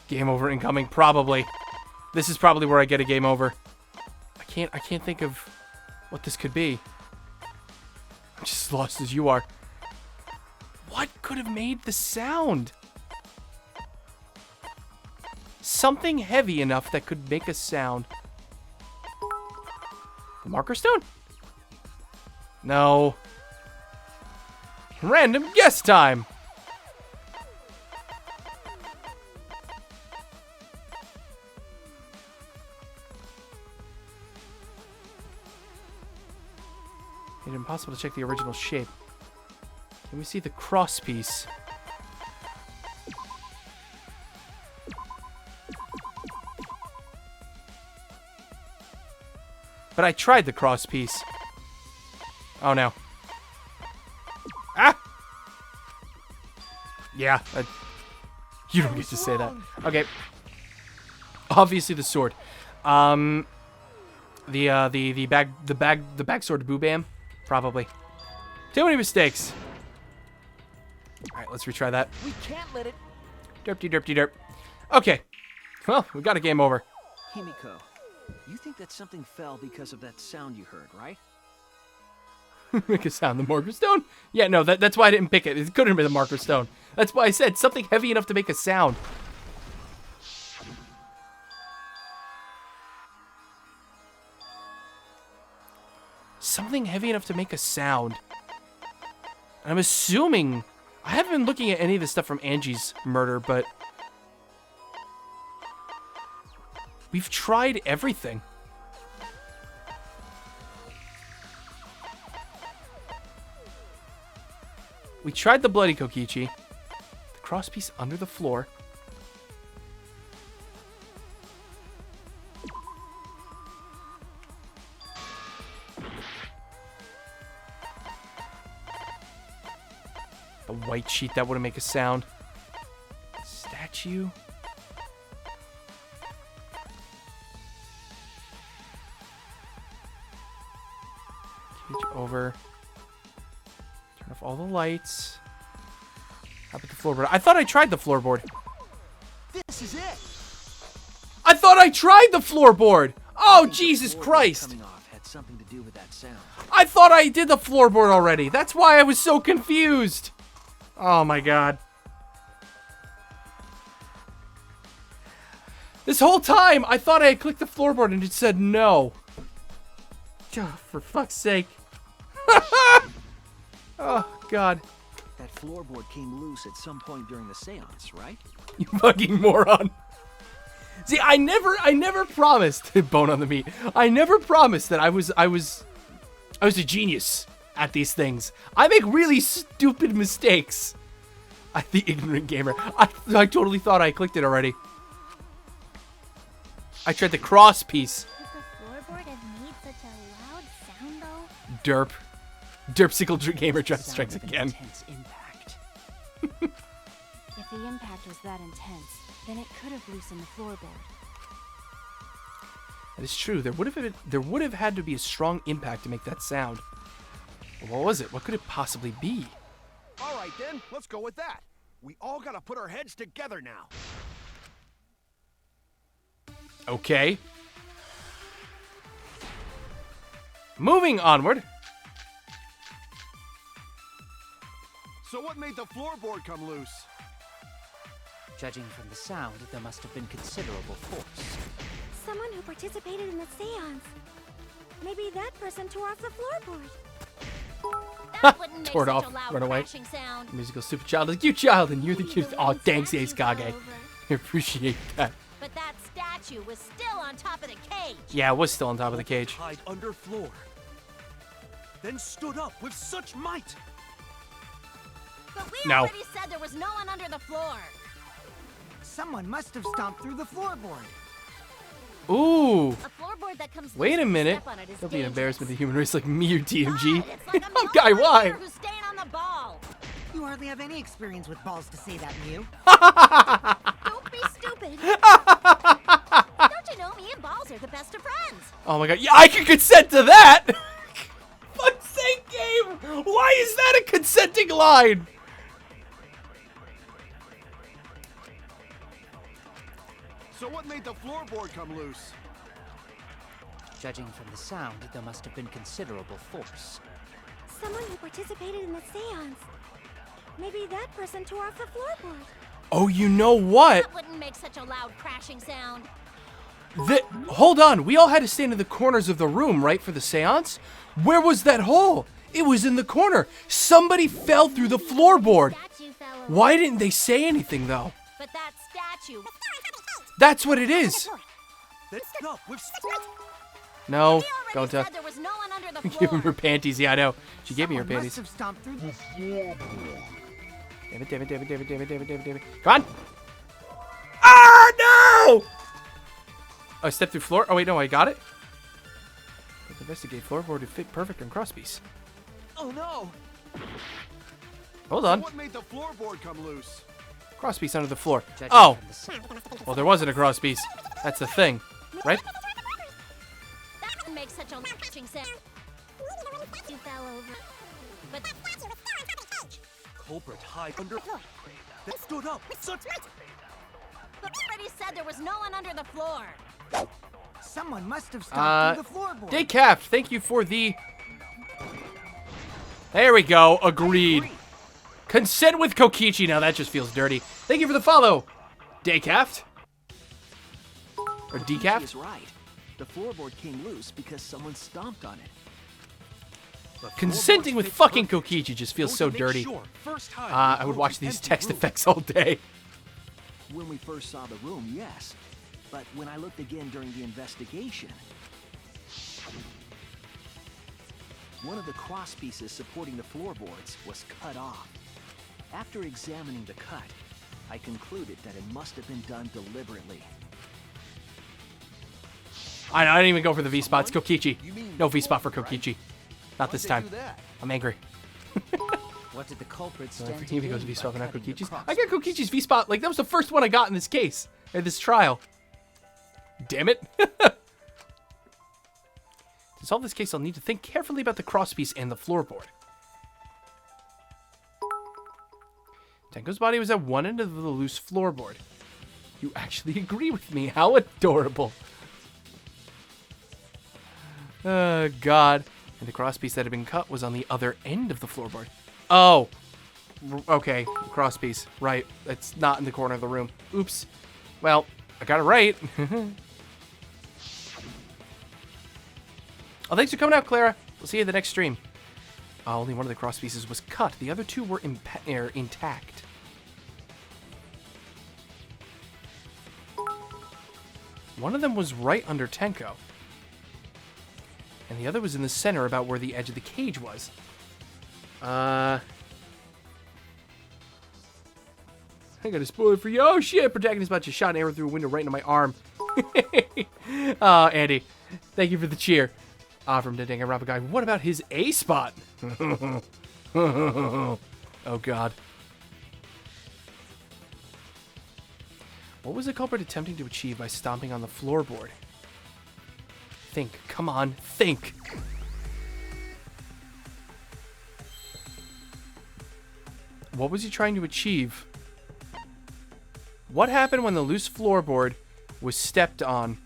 Game over incoming, probably. This is probably where I get a game over. I can't think of what this could be. I'm just as lost as you are. What could have made the sound? Something heavy enough that could make a sound. The marker stone? No. Random guess time. It's impossible to check the original shape. Can we see the cross piece? But I tried the cross piece. Oh no. Ah! Yeah. You don't get to say that. Okay. Obviously the sword. The bag sword boo bam. Probably. Too many mistakes. Alright, let's retry that. We can't let it. Derpty derpty derp. Okay. Well, we got a game over. Himiko, you think that something fell because of that sound you heard, right? Make a sound. The marker stone? Yeah, no, that's why I didn't pick it. It couldn't have been the marker stone. That's why I said something heavy enough to make a sound. Something heavy enough to make a sound. I'm assuming... I haven't been looking at any of the stuff from Angie's murder, but... we've tried everything. We tried the bloody Kokichi. The crosspiece under the floor. The white sheet, that wouldn't make a sound. Statue. Cage over. Turn off all the lights. How about the floorboard? I thought I tried the floorboard. This is it. I thought I tried the floorboard. Oh, Jesus Christ. Coming off had something to do with that sound. I thought I did the floorboard already. That's why I was so confused. Oh my god. This whole time, I thought I had clicked the floorboard and it said no. Oh, for fuck's sake. Oh, God. That floorboard came loose at some point during the seance, right? You fucking moron. See, I never promised, bone on the meat. I never promised that I was a genius at these things. I make really stupid mistakes. The ignorant gamer. I totally thought I clicked it already. I tried the cross piece. Does the floorboard have made such a loud sound, though? Derp. Derpsicle gamer just strikes Sound of an again. intense impact. If the impact was that intense, then it could have loosened the floorboard. That is true. There would have had to be a strong impact to make that sound. But what was it? What could it possibly be? All right, then. Let's go with that. We all gotta put our heads together now. Okay. Moving onward. So what made the floorboard come loose? Judging from the sound, there must have been considerable force. Someone who participated in the seance. Maybe that person tore off the floorboard. That wouldn't make Tore it such off, a loud run away. crashing sound. Musical super child is a cute child, and you're the Maybe cutest. the Oh, one thanks, Ace statue fell Kage. over. I appreciate that. But that statue was still on top of the cage. Yeah, it was still on top of the cage. Hide under floor. Then stood up with such might. But we No. already said there was no one under the floor. Someone must have stomped through the floorboard. Ooh. A floorboard that comes Wait loose a when you minute. step on it is Don't be an dangerous. embarrassment to the human race like me or TMG. God, it's like a Oh, guy, mule why? who's staying on the ball. You hardly have any experience with balls to say that, Mew. Don't be stupid. Don't you know me and Balls are the best of friends? Oh my god. Yeah, I can consent to that! Fuck's sake, game! Why is that a consenting line? So what made the floorboard come loose? Judging from the sound, there must have been considerable force. Someone who participated in the seance. Maybe that person tore off the floorboard. Oh, you know what? That wouldn't make such a loud crashing sound. Hold on. We all had to stand in the corners of the room, right, for the seance? Where was that hole? It was in the corner. Somebody fell through the floorboard. Statue fell over. Why didn't they say anything, though? But that statue. That's what it is. No, we've... No, We already don't tell. said there was no one under the Give him floor. her panties. Yeah, I know. She gave me her Someone panties. must have stomped through the floor. Damn it, damn it, damn it, damn it, damn it, damn it, damn it, damn it. Come on. Ah, no! Oh, I stepped through floor. Oh, wait, no, I got it. Investigate floorboard to fit perfect on crosspiece. Oh no! Hold So on. what made the floorboard come loose? Crosspiece under the floor. Judging Oh, from the sound, well, there wasn't a crosspiece. That's the thing, right? That wouldn't make such a crashing sound. You fell over. But that statue was still on top of the cage. Culprit hide under... That stood up! Such... But we already said there was no one under the floor. Someone must have stomped through the floorboard. Daycapped, thank you for the... There we go, agreed. Consent with Kokichi. Now that just feels dirty. Thank you for the follow, Daycapped. Or He Decapped. is right. The floorboard came loose because someone stomped on it. Consenting with fucking Kokichi just feels so dirty. I would watch these text effects all day. When we first saw the room, yes. But when I looked again during the investigation, one of the cross pieces supporting the floorboards was cut off. After examining the cut, I concluded that it must have been done deliberately. I know, I didn't even go for the V-spot. It's Kokichi. No V-spot for Kokichi. Not this Why'd time. they do that? I'm angry. what did the culprit For stand to him, he goes gain V-spot, by but not cutting the Kokichi's. cross I got Kokichi's V-spot. Like, that was the first one I got in this case. In this trial. Damn it. To solve this case, I'll need to think carefully about the crosspiece and the floorboard. Tenko's body was at one end of the loose floorboard. You actually agree with me. How adorable. Oh, God. And the crosspiece that had been cut was on the other end of the floorboard. Oh. Okay. Crosspiece. Right. It's not in the corner of the room. Oops. Well, I got it right. Oh, thanks for coming out, Clara. We'll see you in the next stream. Only one of the crosspieces was cut. The other two were intact. One of them was right under Tenko. And the other was in the center about where the edge of the cage was. I got a spoiler for you. Oh, shit. Protagonist about to shot an arrow through a window right into my arm. Oh, Andy. Thank you for the cheer. From the Danganronpa guy. What about his A spot? Oh, God. What was the culprit attempting to achieve by stomping on the floorboard? Think. Come on. Think. What was he trying to achieve? What happened when the loose floorboard was stepped on?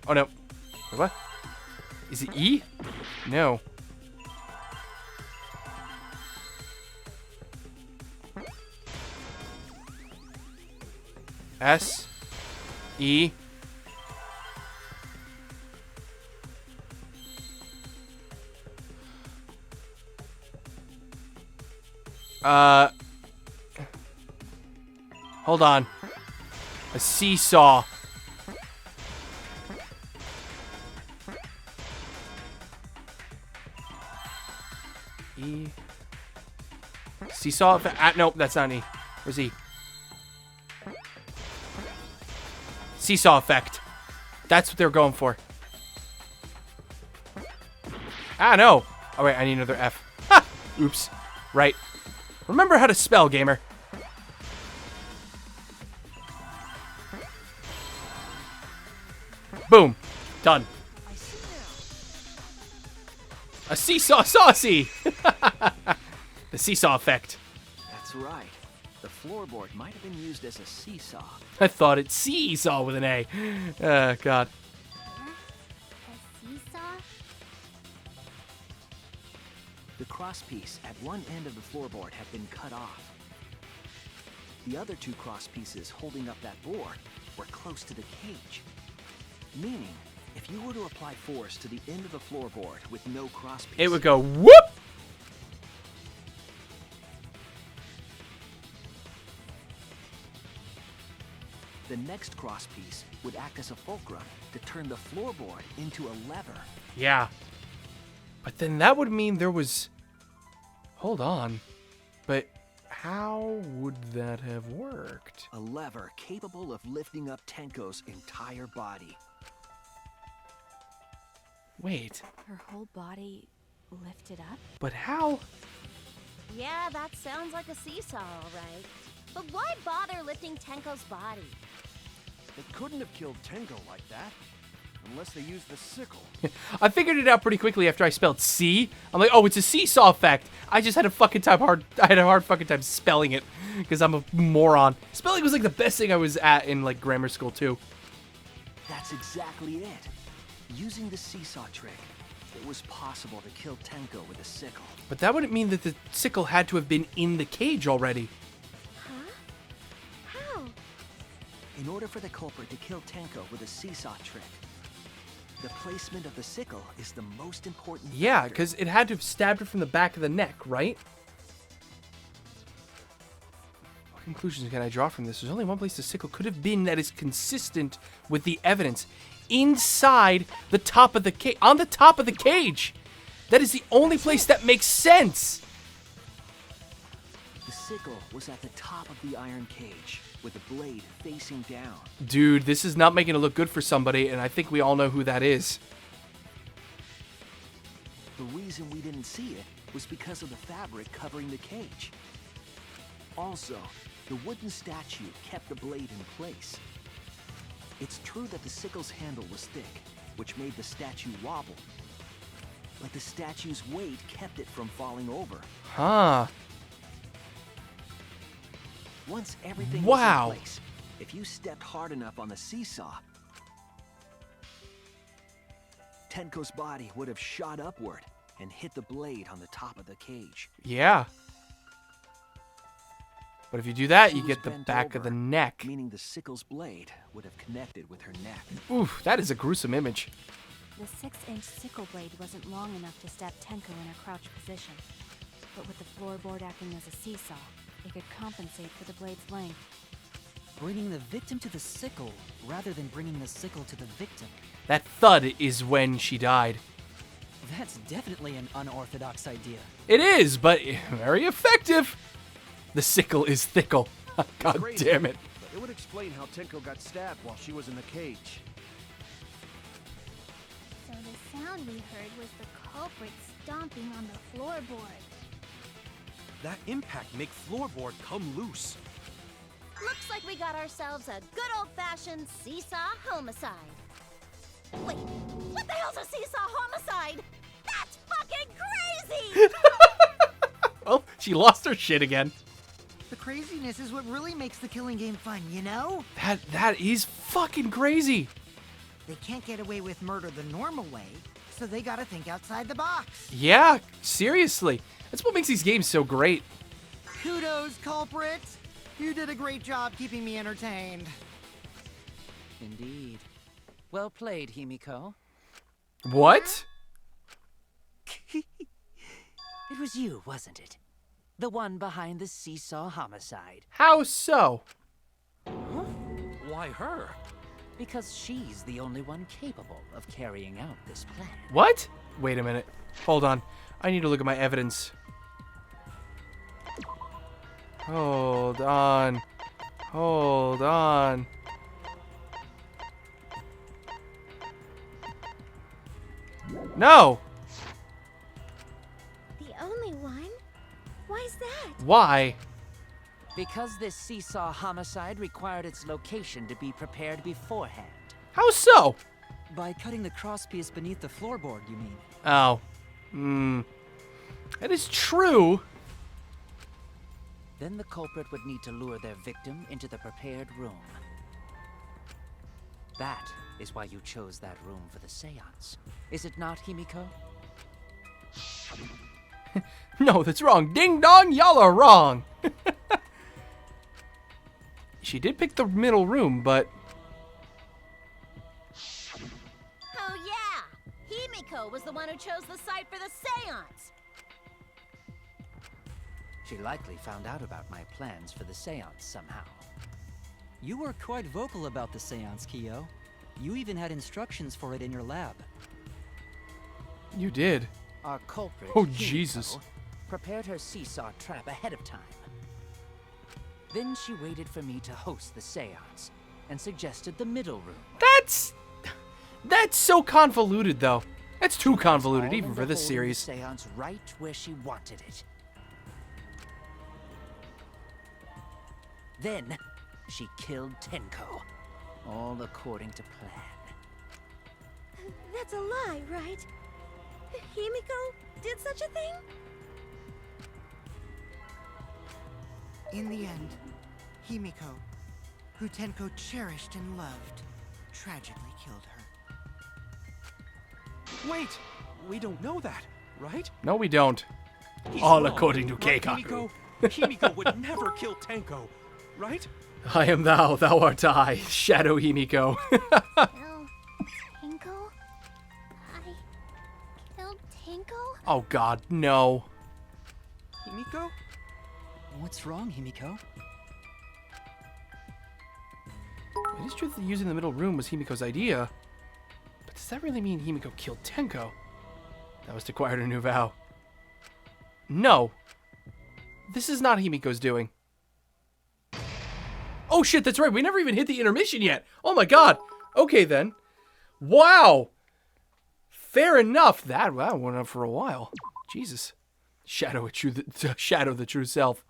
Oh, no. Wait, what? Is it E? No. S. E. Hold on. A seesaw. E. Seesaw. Nope, that's not E. Where's E? Seesaw effect. That's what they're going for. Ah, no. Oh, wait, I need another F. Ha! Oops. Right. Remember how to spell, gamer. Boom. Done. A seesaw saucy. The The seesaw effect. That's right. The floorboard might have been used as a seesaw. I thought it seesaw with an A. God. A seesaw? The crosspiece at one end of the floorboard had been cut off. The other two crosspieces holding up that board were close to the cage. Meaning, if you were to apply force to the end of the floorboard with no crosspiece, It would go whoop. the next crosspiece would act as a fulcrum to turn the floorboard into a lever. Yeah. But then that would mean there was... Hold on. But how would that have worked? A lever capable of lifting up Tenko's entire body. Wait. Her whole body lifted up? But how? Yeah, that sounds like a seesaw, all right. But why bother lifting Tenko's body? They couldn't have killed Tenko like that. Unless they used the sickle. I figured it out pretty quickly after I spelled C. I'm like, oh, it's a seesaw effect. I just had a hard fucking time spelling it because I'm a moron. Spelling was like the best thing I was at in like grammar school too. That's exactly it. Using the seesaw trick, it was possible to kill Tenko with a sickle. But that wouldn't mean that the sickle had to have been in the cage already. Huh? How? In order for the culprit to kill Tenko with a seesaw trick, the placement of the sickle is the most important Yeah, factor. because it had to have stabbed her from the back of the neck, right? What conclusions can I draw from this? There's only one place the sickle could have been that is consistent with the evidence. Inside the top of the cage. On the top of the cage. That is the only place that makes sense. The sickle was at the top of the iron cage, with the blade facing down. Dude, this is not making it look good for somebody, and I think we all know who that is. The reason we didn't see it was because of the fabric covering the cage. Also, the wooden statue kept the blade in place. It's true that the sickle's handle was thick, which made the statue wobble. But the statue's weight kept it from falling over. Huh. Once everything Wow. was in place, if you stepped hard enough on the seesaw, Tenko's body would have shot upward and hit the blade on the top of the cage. Yeah. But if you do that, She you was get the bent back of the over, neck. Meaning the sickle's blade would have connected with her neck. Oof, that is a gruesome image. The 6-inch sickle blade wasn't long enough to stab Tenko in her crouch position. But with the floorboard acting as a seesaw, it could compensate for the blade's length. Bringing the victim to the sickle rather than bringing the sickle to the victim. That thud is when she died. That's definitely an unorthodox idea. It is, but very effective. The sickle is thickle. God Crazy, damn it. But it would explain how Tenko got stabbed while she was in the cage. So the sound we heard was the culprit stomping on the floorboard. That impact make floorboard come loose. Looks like we got ourselves a good old-fashioned seesaw homicide. Wait, what the hell's a seesaw homicide? That's fucking crazy! Well, she lost her shit again. The craziness is what really makes the killing game fun, you know? That is fucking crazy. They can't get away with murder the normal way, so they gotta think outside the box. Yeah, seriously. That's what makes these games so great. Kudos, culprit! You did a great job keeping me entertained. Indeed. Well played, Himiko. What? It was you, wasn't it? The one behind the seesaw homicide. How so? Why her? Because she's the only one capable of carrying out this plan. What? Wait a minute. Hold on. I need to look at my evidence. Hold on. Hold on. No! The only one? Why's that? Why? Because this seesaw homicide required its location to be prepared beforehand. How so? By cutting the crosspiece beneath the floorboard, you mean? Oh. That is true. Then the culprit would need to lure their victim into the prepared room. That is why you chose that room for the seance. Is it not, Himiko? No, that's wrong. Ding dong, y'all are wrong. She did pick the middle room, but... Oh yeah! Himiko was the one who chose the site for the seance! She likely found out about my plans for the seance somehow. You were quite vocal about the seance, Kyo. You even had instructions for it in your lab. You did. Our culprit, Oh, Himiko, Jesus. prepared her seesaw trap ahead of time. Then she waited for me to host the seance and suggested the middle room. That's so convoluted, though. That's too convoluted, All even in for the this holding series. The seance right where she wanted it. Then she killed Tenko, all according to plan. That's a lie, right? Himiko did such a thing? In the end, Himiko, who Tenko cherished and loved, tragically killed her. Wait! We don't know that, right? No, we don't. He's All wrong. according to Right, Keikaku. Himiko would never kill Tenko, right? I am thou, thou art I. Shadow Himiko. Well, Tenko? I killed Tenko? Oh, God, no. Himiko? What's wrong, Himiko? It is true that using the middle room was Himiko's idea. But does that really mean Himiko killed Tenko? That was to acquire a new vow. No. This is not Himiko's doing. Oh shit, that's right. We never even hit the intermission yet. Oh my god. Okay then. Wow. Fair enough. That went on for a while. Jesus. Shadow the true self.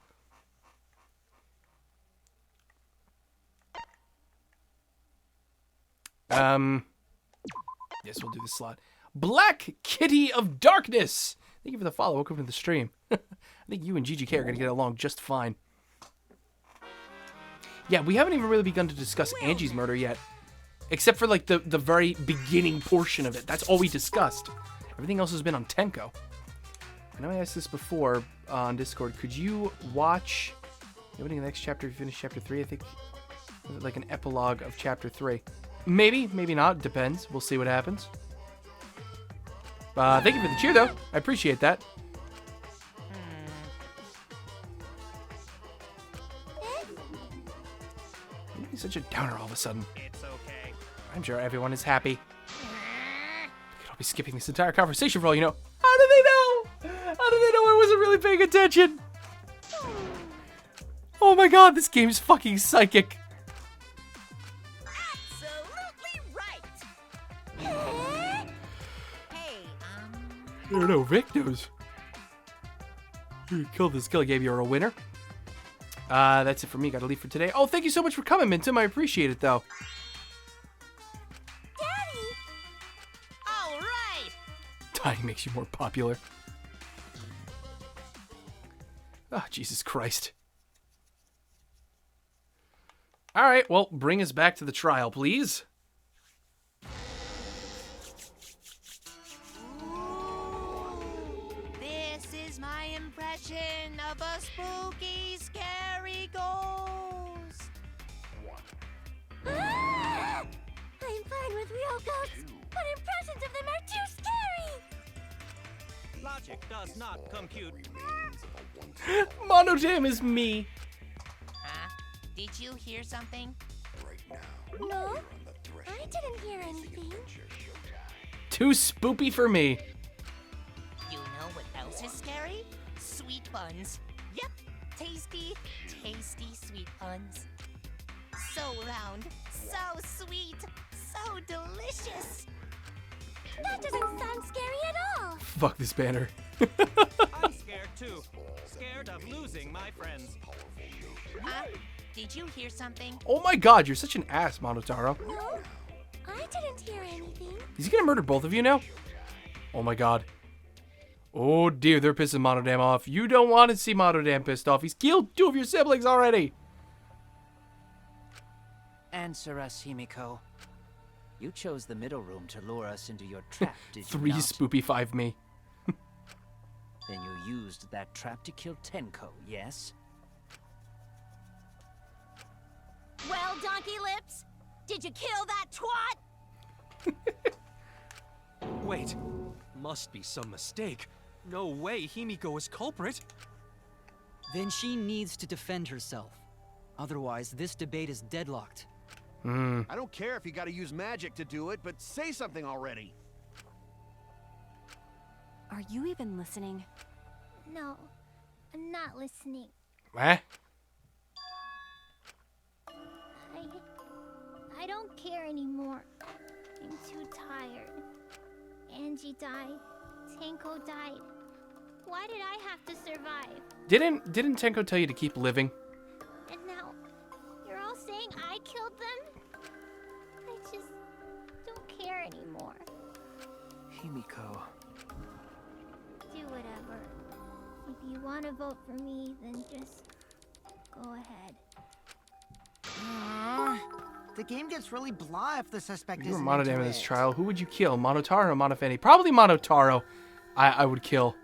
Yes, we'll do this slot. Black Kitty of Darkness. Thank you for the follow. Welcome to the stream. I think you and GGK are going to get along just fine. Yeah, we haven't even really begun to discuss Angie's murder yet. Except for, like, the very beginning portion of it. That's all we discussed. Everything else has been on Tenko. I know I asked this before on Discord. Could you watch the opening of the next chapter if you finish chapter 3? I think like an epilogue of chapter 3. Maybe, maybe not. Depends. We'll see what happens. Thank you for the cheer, though. I appreciate that. You're such a downer all of a sudden. It's okay. I'm sure everyone is happy. We could all be skipping this entire conversation for all you know. How do they know? How do they know I wasn't really paying attention? Oh my god, this game's fucking psychic. Absolutely right! Hey, I don't know, Vic knows. You killed this kill, gave you a winner. That's it for me. Gotta leave for today. Oh, thank you so much for coming, Mintum. I appreciate it, though. Daddy! All right! Dying makes you more popular. Oh, Jesus Christ. All right, well, bring us back to the trial, please. This is my impression of a spooky, scary ghost. Ah! I'm fine with real ghosts, but impressions of them are too scary. Logic does not compute. Monodam is me. Huh? Did you hear something? No, I didn't hear anything. Too spoopy for me. You know what else is scary? Sweet buns. Yep, tasty, tasty sweet buns. So round, so sweet, so delicious. That doesn't sound scary at all. Fuck this banner. I'm scared too. Scared of losing my friends. Huh? Did you hear something? Oh my god, you're such an ass, Monotaro. No, I didn't hear anything. Is he gonna murder both of you now? Oh my god. Oh dear, they're pissing Monodam off. You don't want to see Monodam pissed off. He's killed 2 of your siblings already. Answer us, Himiko. You chose the middle room to lure us into your trap, did you 3 not? spoopy 5 me. Then you used that trap to kill Tenko, yes? Well, Donkey Lips, did you kill that twat? Wait, must be some mistake. No way Himiko is culprit. Then she needs to defend herself. Otherwise, this debate is deadlocked. I don't care if you gotta use magic to do it, but say something already. Are you even listening? No, I'm not listening. Eh? I don't care anymore. I'm too tired. Angie died. Tenko died. Why did I have to survive? Didn't Tenko tell you to keep living? And now, you're all saying I killed them? I just don't care anymore. Himiko. Do whatever. If you want to vote for me, then just go ahead. The game gets really blah if the suspect If you were isn't Monodam into in this it. trial, who would you kill? Monotaro or Monofeni? Probably Monotaro. I would kill.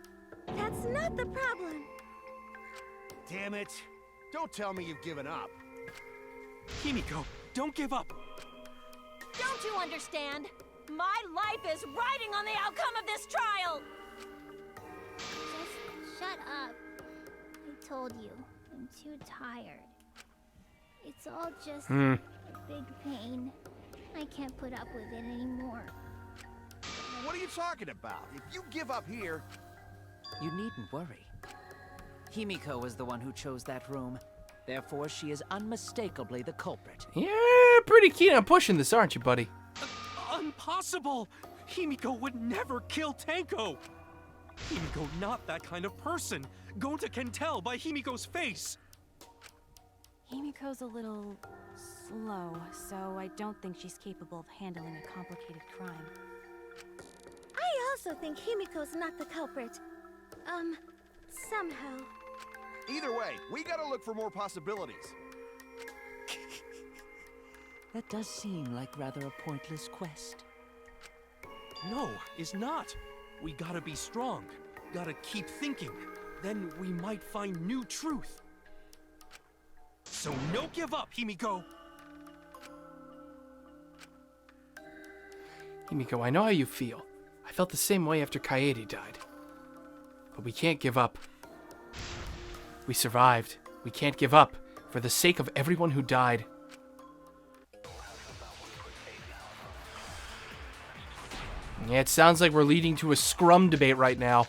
That's not the problem. Damn it. Don't tell me you've given up. Himiko, don't give up. Don't you understand? My life is riding on the outcome of this trial! Just shut up. I told you, I'm too tired. It's all just a big pain. I can't put up with it anymore. What are you talking about? If you give up here... You needn't worry. Himiko was the one who chose that room. Therefore, she is unmistakably the culprit. Yeah, pretty keen on pushing this, aren't you, buddy? Impossible! Himiko would never kill Tenko! Himiko not that kind of person. Gonta can tell by Himiko's face. Himiko's a little slow, so I don't think she's capable of handling a complicated crime. I also think Himiko's not the culprit. Somehow. Either way, we gotta look for more possibilities. That does seem like rather a pointless quest. No, is not. We gotta be strong. Gotta keep thinking. Then we might find new truth. So no give up, Himiko! Himiko, I know how you feel. I felt the same way after Kaede died. But we can't give up. We survived. We can't give up. For the sake of everyone who died. Yeah, it sounds like we're leading to a scrum debate right now.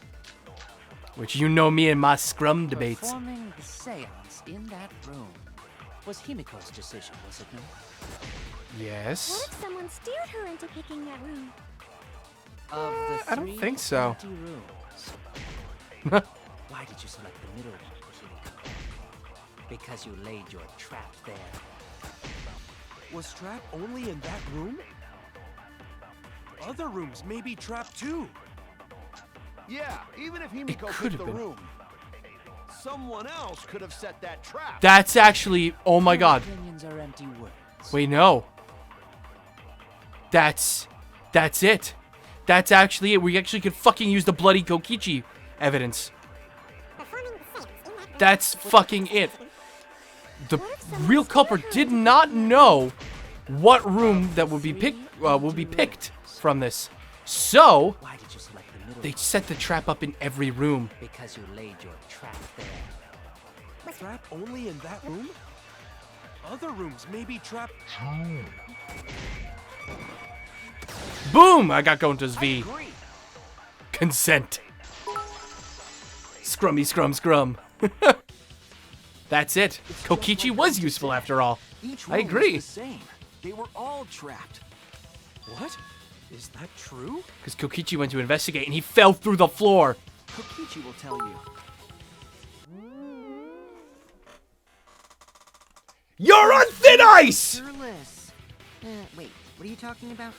Which you know me and my scrum debates. Performing the seance in that room was Himiko's decision, was it not? Yes. What if someone steered her into picking that room? Of the I don't three think so. empty rooms, why did you select the middle one, Himiko? Because you laid your trap there. Was trap only in that room? Other rooms may be trapped too. Yeah, even if Himiko could picked have the been. room, someone else could have set that trap. That's actually... Oh my Your god. opinions are empty words. Wait, no. That's it. That's actually it. We actually could fucking use the bloody Kokichi evidence. That's fucking it. The real culprit did not know what room that would be picked from this. So Why did you select the middle they one? set the trap up in every room. Because you laid your trap there. Trap only in that room? Other rooms may be trapped. Boom! I got Gonta's V. Agree. Consent. Scrummy scrum scrum. That's it. Kokichi was useful after all. Each I room agree. was the same. They were all trapped. What? Is that true? Because Kokichi went to investigate and he fell through the floor. Kokichi will tell you. You're on thin ice! Sirless. Wait, what are you talking about?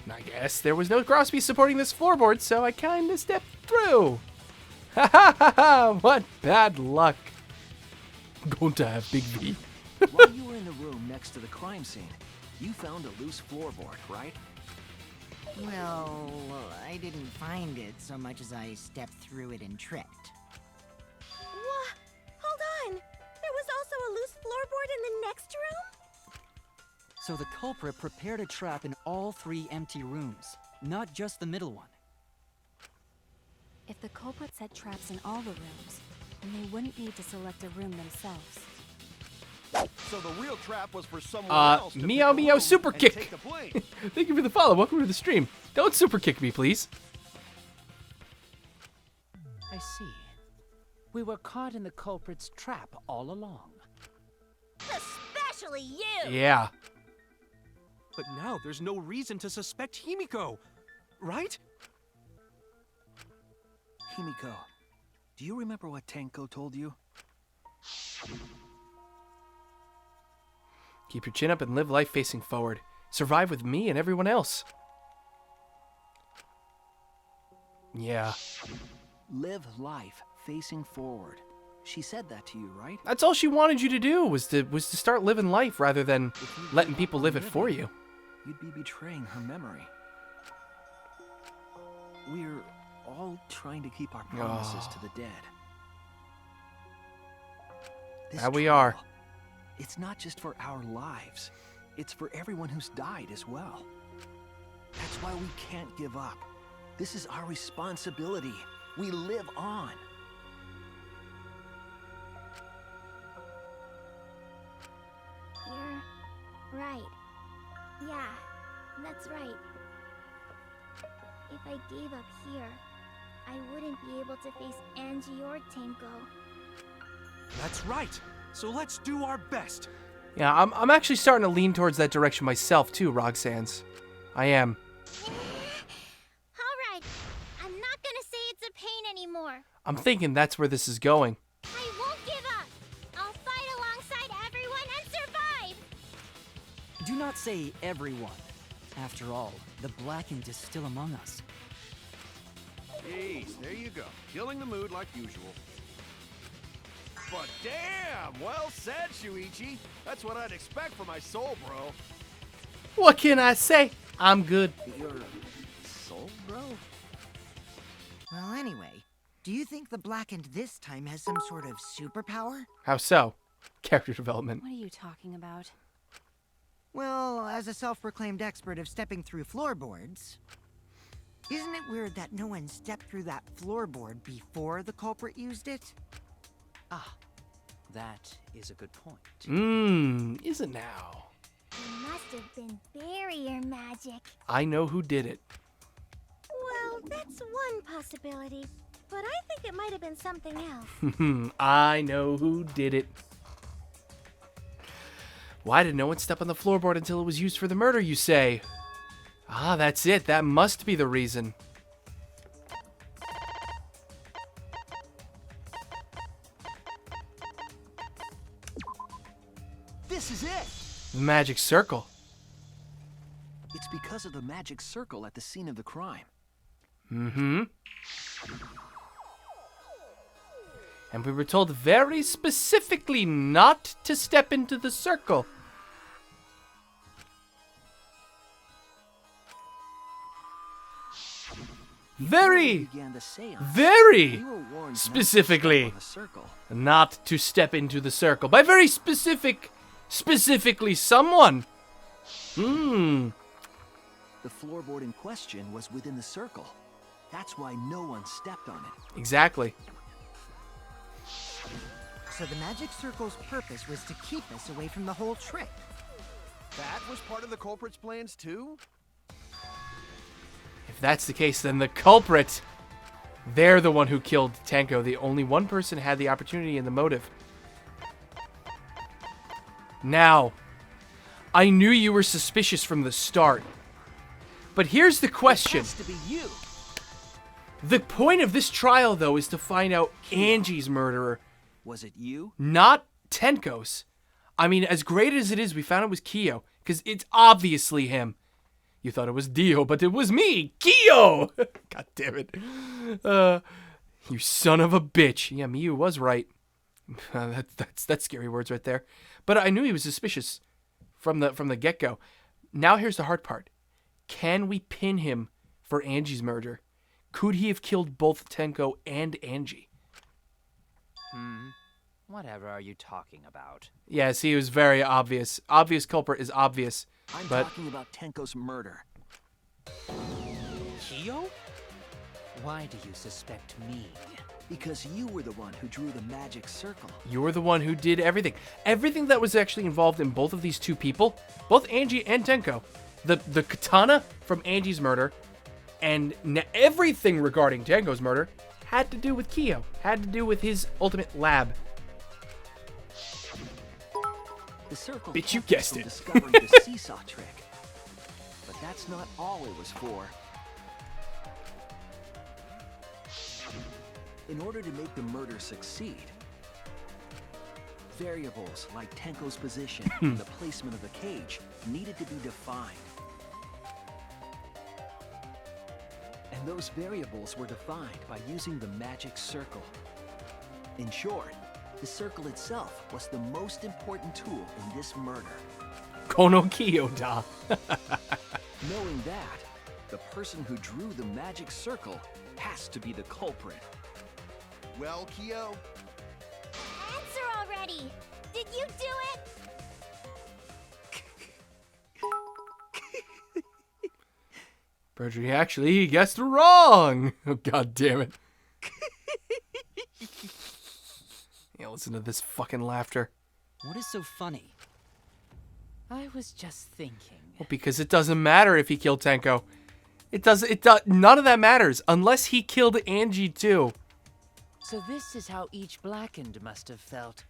Not guess there was no crossbeam supporting this floorboard, so I kinda stepped through. Ha ha ha ha! What bad luck. Going to have big V. While you were in the room next to the crime scene, you found a loose floorboard, right? Well, I didn't find it so much as I stepped through it and tripped. What? Hold on! There was also a loose floorboard in the next room? So the culprit prepared a trap in all 3 empty rooms, not just the middle one. If the culprit set traps in all the rooms, then they wouldn't need to select a room themselves. So the real trap was for someone else to meow pick a meow room super and kick. take the blame. Thank you for the follow. Welcome to the stream. Don't super kick me, please. I see. We were caught in the culprit's trap all along. Especially you! Yeah. But now there's no reason to suspect Himiko, right? Himiko, do you remember what Tenko told you? Keep your chin up and live life facing forward. Survive with me and everyone else. Yeah. Live life facing forward. She said that to you, right? That's all she wanted you to do was to start living life rather than letting people live it for you. You'd be betraying her memory. We're all trying to keep our promises to the dead. This That we are. trial, it's not just for our lives. It's for everyone who's died as well. That's why we can't give up. This is our responsibility. We live on. You're right. Yeah, that's right. If I gave up here, I wouldn't be able to face Angie or Tenko. That's right. So let's do our best. Yeah, I'm actually starting to lean towards that direction myself too, Roxanne's. I am. Alright, I'm not gonna say it's a pain anymore. I'm thinking that's where this is going. I won't give up. I'll fight alongside everyone and survive. Do not say everyone. After all, the Blackened is still among us. Jeez, there you go. Killing the mood like usual. But damn, well said, Shuichi. That's what I'd expect from my soul, bro. What can I say? I'm good. Your soul, bro? Well, anyway, do you think the Blackened this time has some sort of superpower? How so? Character development. What are you talking about? Well, as a self-proclaimed expert of stepping through floorboards, isn't it weird that no one stepped through that floorboard before the culprit used it? Ah, that is a good point. Is it now? It must have been barrier magic. I know who did it. Well, that's one possibility. But I think it might have been something else. I know who did it. Why did no one step on the floorboard until it was used for the murder, you say? Ah, that's it. That must be the reason. This is it! The magic circle. It's because of the magic circle at the scene of the crime. Mm-hmm. And we were told very specifically not to step into the circle. Very, Began the seance. very We were warned not to specifically step on the circle. not to step into the circle. By very specifically someone. The floorboard in question was within the circle. That's why no one stepped on it. Exactly. So the magic circle's purpose was to keep us away from the whole trick. That was part of the culprit's plans too? If that's the case, then the culprit, they're the one who killed Tenko. The only one person had the opportunity and the motive. Now, I knew you were suspicious from the start. But here's the question. It has to be you. The point of this trial, though, is to find out Angie's murderer, Was it you? not Tenko's. I mean, as great as it is, we found it was Kyo, because it's obviously him. You thought it was Dio, but it was me, Kyo! God damn it. You son of a bitch. Yeah, Miyu was right. That's scary words right there. But I knew he was suspicious from the get-go. Now here's the hard part. Can we pin him for Angie's murder? Could he have killed both Tenko and Angie? Whatever are you talking about? Yeah, see, it was very obvious. Obvious culprit is obvious. I'm But talking about Tenko's murder. Kyo? Why do you suspect me? Because you were the one who drew the magic circle. you're the one who did everything. Everything that was actually involved in both of these two people, both Angie and Tenko. The katana from Angie's murder and everything regarding Tenko's murder had to do with Kyo. Had to do with his ultimate lab. The circle Bitch, you kept us guessed from it. discovering the seesaw trick. But that's not all it was for. In order to make the murder succeed, variables like Tenko's position and the placement of the cage needed to be defined. And those variables were defined by using the magic circle. In short, the circle itself was the most important tool in this murder. Kono Kyo da. Knowing that, the person who drew the magic circle has to be the culprit. Well, Kyo, Answer already! Did you do it? Perjury, actually, he guessed wrong. Oh, God damn it. Yeah, listen to this fucking laughter. What is so funny? I was just thinking. Well, because it doesn't matter if he killed Tenko. It does. None of that matters unless he killed Angie too. So this is how each blackened must have felt.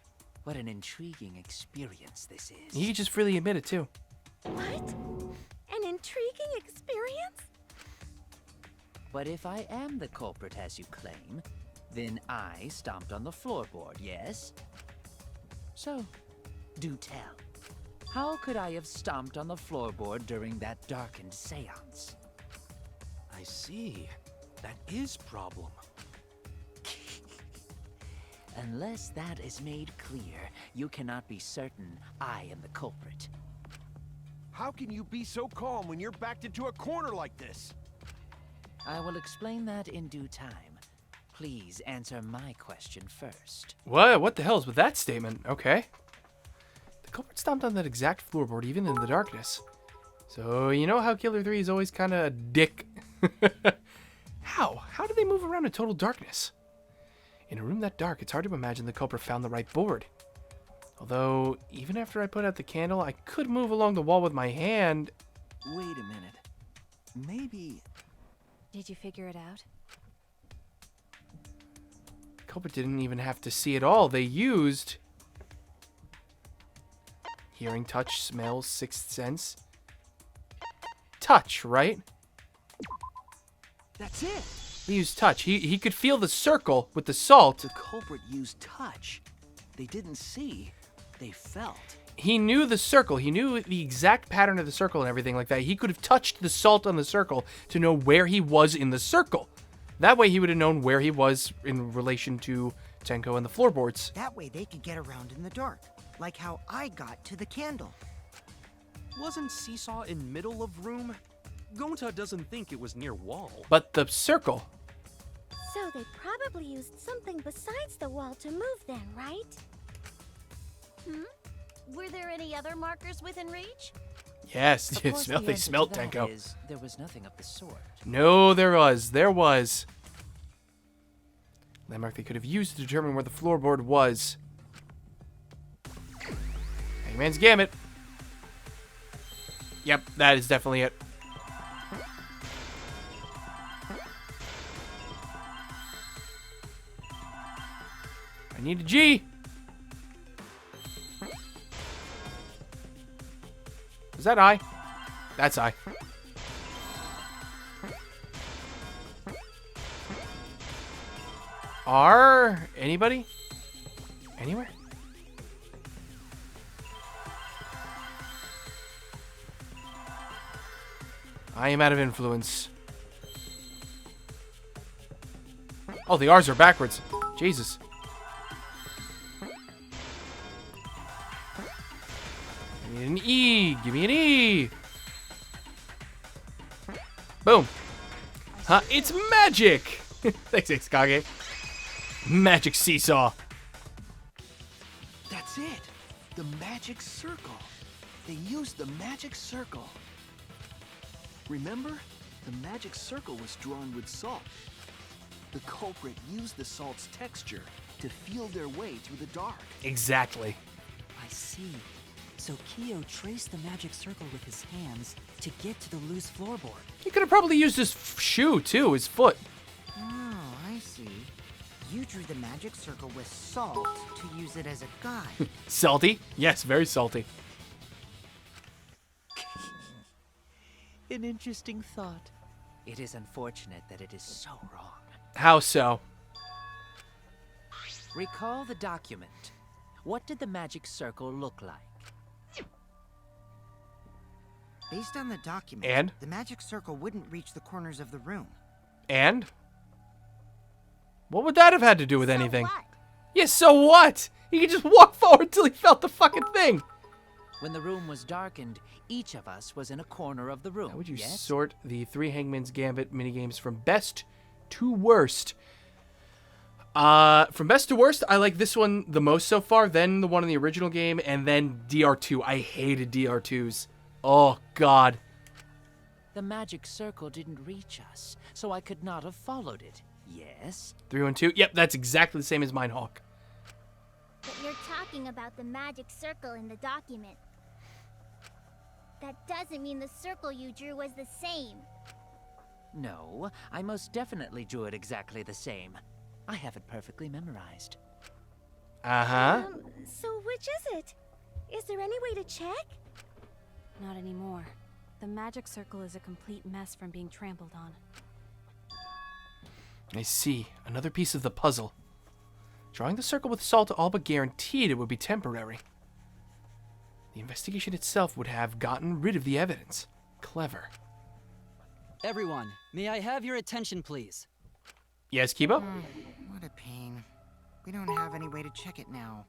What an intriguing experience this is. He just freely admitted too. What? An intriguing experience? But if I am the culprit as you claim, then I stomped on the floorboard, yes? So, do tell. How could I have stomped on the floorboard during that darkened seance? I see. That is problem. Unless that is made clear, you cannot be certain I am the culprit. how can you be so calm when you're backed into a corner like this? I will explain that in due time. Please answer my question first. What the hell is with that statement? Okay. The culprit stomped on that exact floorboard even in the darkness. So, you know how Killer 3 is always kind of a dick. How? How do they move around in total darkness? In a room that dark, it's hard to imagine the culprit found the right board. Although, even after I put out the candle, I could move along the wall with my hand. Wait a minute. Maybe... Did you figure it out? The culprit didn't even have to see it all. They used... hearing, touch, smell, sixth sense. Touch, right? That's it! He used touch. He could feel the circle with the salt. The culprit used touch. They didn't see, they felt. He knew the circle. He knew the exact pattern of the circle and everything like that. He could have touched the salt on the circle to know where he was in the circle. That way he would have known where he was in relation to Tenko and the floorboards. That way they could get around in the dark, like how I got to the candle. Wasn't Seesaw in middle of room? Gonta doesn't think it was near wall. But the circle... So they probably used something besides the wall to move then, right? Were there any other markers within reach? Yes, Of they course, smelled, the they answer to smelled that Tenko. is, there was nothing of the sort. No, there was. There was. Landmark they could have used to determine where the floorboard was. Hangman's Gambit. Yep, that is definitely it. I need a G. Is that I? That's I. R? Anybody? Anywhere? I am out of influence. Oh, the R's are backwards. Jesus. Give me an E. Give me an E. Boom. Huh? It's magic. Thanks, Xkage. Magic seesaw. That's it. The magic circle. They used the magic circle. Remember? The magic circle was drawn with salt. The culprit used the salt's texture to feel their way through the dark. Exactly. I see. So Kyo traced the magic circle with his hands to get to the loose floorboard. He could have probably used his shoe, too, his foot. Oh, I see. You drew the magic circle with salt to use it as a guide. Salty? Yes, very salty. An interesting thought. It is unfortunate that it is so wrong. How so? Recall the document. What did the magic circle look like? Based on the document, And? the magic circle wouldn't reach the corners of the room. And? What would that have had to do with anything? So what? Yes, so what? He could just walk forward till he felt the fucking thing. When the room was darkened, each of us was in a corner of the room. How would you yes? sort the 3 Hangman's Gambit minigames from best to worst? From best to worst, I like this one the most so far, then the one in the original game, and then DR2. I hated DR2s. Oh, God. The magic circle didn't reach us, so I could not have followed it. Yes? 312. Yep, that's exactly the same as mine, Hawk. But you're talking about the magic circle in the document. That doesn't mean the circle you drew was the same. No, I most definitely drew it exactly the same. I have it perfectly memorized. Uh-huh. So which is it? Is there any way to check? Not anymore. The magic circle is a complete mess from being trampled on. I see. Another piece of the puzzle. Drawing the circle with salt all but guaranteed it would be temporary. The investigation itself would have gotten rid of the evidence. Clever. Everyone, may I have your attention, please? Yes, Kibo? What a pain. We don't have any way to check it now.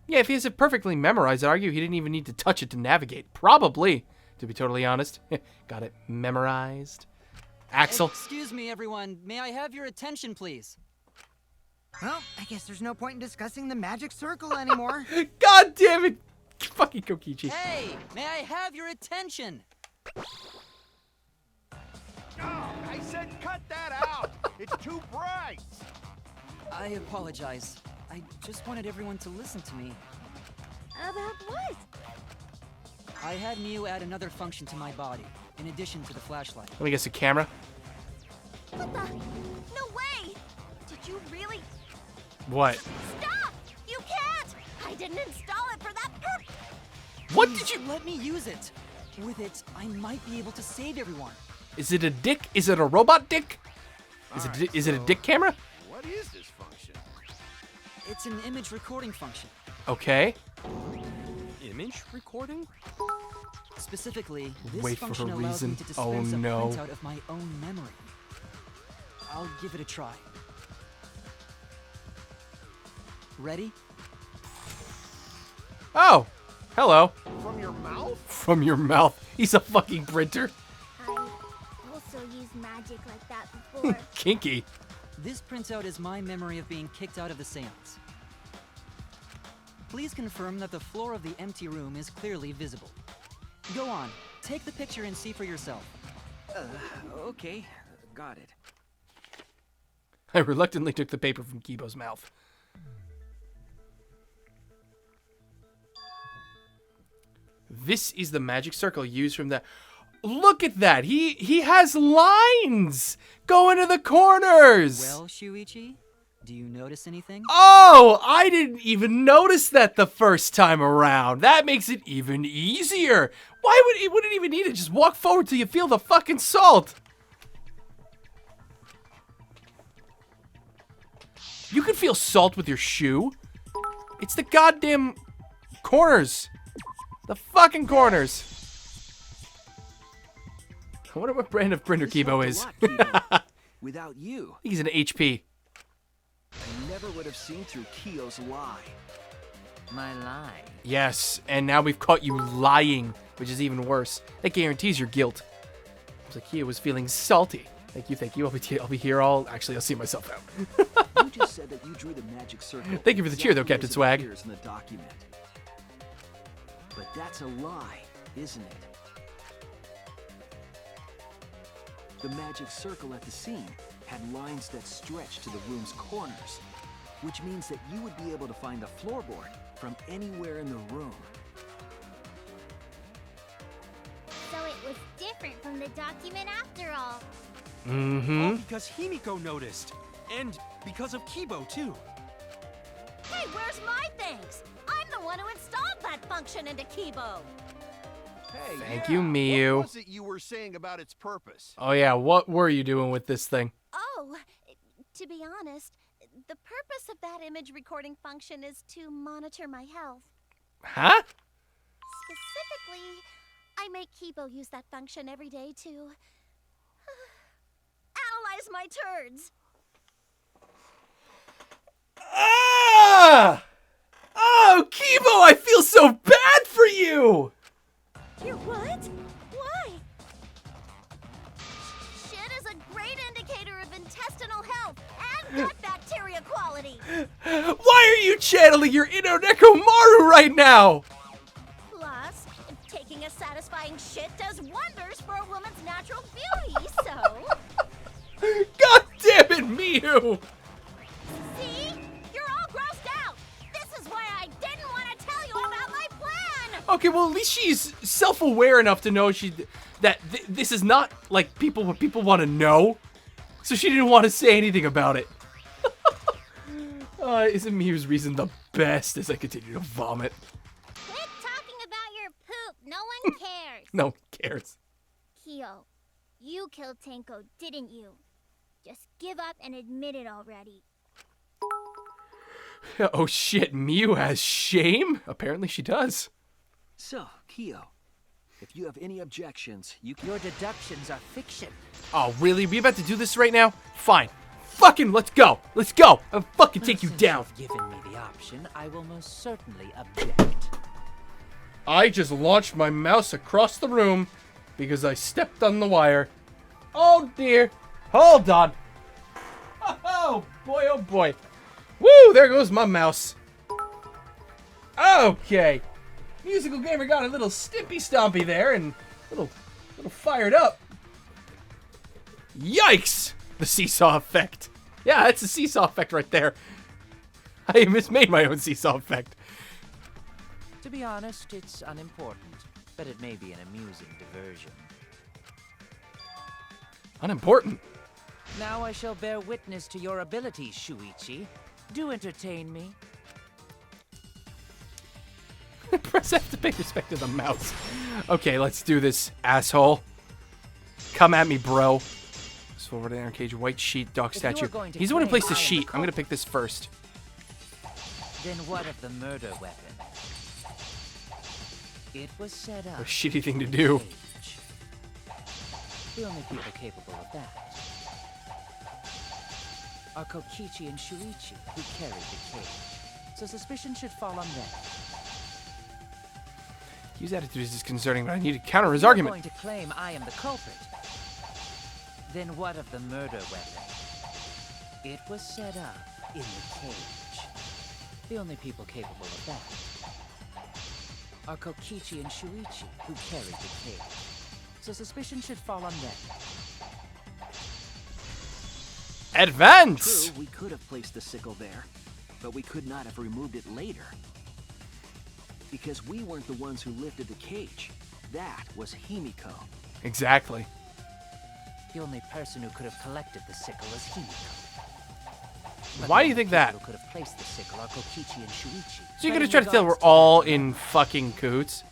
Yeah, if he has it perfectly memorized, I'd argue he didn't even need to touch it to navigate. Probably, to be totally honest. Got it memorized. Axel. Excuse me, everyone. May I have your attention, please? Well, I guess there's no point in discussing the magic circle anymore. God damn it! Fucking Kokichi. Hey, may I have your attention? Oh, I said cut that out! It's too bright! I apologize. I just wanted everyone to listen to me. About what? I had Miu add another function to my body, in addition to the flashlight. Let me guess, a camera? What the? No way! Did you really? What? Stop! You can't! I didn't install it for that purpose! What did you... Let me use it. With it, I might be able to save everyone. Is it a dick? Is it a robot dick? Is it a dick camera? What is this function? It's an image recording function. Okay. Image recording? Specifically, this Wait for a function allows me reason. to Oh, dispense a no. printout of my own memory. I'll give it a try. Ready? Oh, hello. From your mouth? From your mouth. He's a fucking printer. I also used magic like that before. Kinky. This printout is my memory of being kicked out of the seance. Please confirm that the floor of the empty room is clearly visible. Go on, take the picture and see for yourself. Okay, got it. I reluctantly took the paper from Kibo's mouth. This is the magic circle used from the... Look at that! He has lines going to the corners! Well, Shuichi, do you notice anything? Oh! I didn't even notice that the first time around. That makes it even easier. Why would it wouldn't even need to just walk forward till you feel the fucking salt? You can feel salt with your shoe. It's the goddamn corners. The fucking corners. I wonder what brand of printer This Kibo helped a is. lot, Kibo. Without you, He's an HP. I never would have seen through Kyo's lie. My lie. Yes, and now we've caught you lying, which is even worse. That guarantees your guilt. Looks like Kyo was feeling salty. Thank you, thank you. I'll be here all... Actually, I'll see myself out. You just said that you drew the magic circle. Thank you for the cheer, though, exactly Captain as it Swag. appears in the document. But that's a lie, isn't it? The magic circle at the scene had lines that stretched to the room's corners, which means that you would be able to find the floorboard from anywhere in the room. So it was different from the document after all. Mm-hmm. All because Himiko noticed. And because of Kibo, too. Hey, where's my things? I'm the one who installed that function into Kibo. Hey, Thank yeah, you, Miyu. What was it you were saying about its purpose? Oh, yeah. What were you doing with this thing? Oh, to be honest, the purpose of that image recording function is to monitor my health. Huh? Specifically, I make Kibo use that function every day to analyze my turds. Ah! Oh, Kibo, I feel so bad for you! You're what? Why? Shit is a great indicator of intestinal health and gut bacteria quality. Why are you channeling your Ino Nekomaru right now? Plus, taking a satisfying shit does wonders for a woman's natural beauty, so... God damn it, Miyu! See? You're all grossed out! This is why I didn't want to tell you about my plan! Okay, well, at least she's self-aware enough to know that this is not, like, what people want to know. So she didn't want to say anything about it. Isn't Miyu's reason the best as I continue to vomit? Quit talking about your poop. No one cares. No one cares. Kyo, you killed Tenko, didn't you? Just give up and admit it already. Oh shit, Miyu has shame? Apparently she does. So, Kyo, if you have any objections, you can... Your deductions are fiction. Oh, really? We about to do this right now? Fine. Fucking let's go. Let's go. I'll fucking take you Since down. you've given me the option, I will most certainly object. I just launched my mouse across the room because I stepped on the wire. Oh dear. Hold on. Oh boy, oh boy. Woo, there goes my mouse. Okay. Musical Gamer got a little stimpy stompy there and a little fired up. Yikes! The seesaw effect. Yeah, that's the seesaw effect right there. I mismade my own seesaw effect. To be honest, it's unimportant, but it may be an amusing diversion. Unimportant. Now I shall bear witness to your abilities, Shuichi. Do entertain me. Press F to pay respect to the mouse. Okay, let's do this, asshole. Come at me, bro. Forward iron cage, white sheet, dock If you are statue. going to He's the one who claim placed the I am the sheet. I'm gonna culprit- pick this first. Then what of the murder weapon? It was set up. A shitty thing to in a do. cage. The only people capable of that are Kokichi and Shuichi, who carried the cage. So suspicion should fall on them. His attitude is disconcerting, but I need to counter his If you're argument. going to claim I am the culprit, then what of the murder weapon? It was set up in the cage. The only people capable of that are Kokichi and Shuichi, who carried the cage. So suspicion should fall on them. Advance! True, we could have placed the sickle there, but we could not have removed it later. Because we weren't the ones who lifted the cage. That was Himiko. Exactly. The only person who could have collected the sickle is Himiko. But Why the do you only think that? people who could have placed the sickle are Kokichi and Shuichi. So you're But gonna in try to tell we're regards all the in fucking cahoots?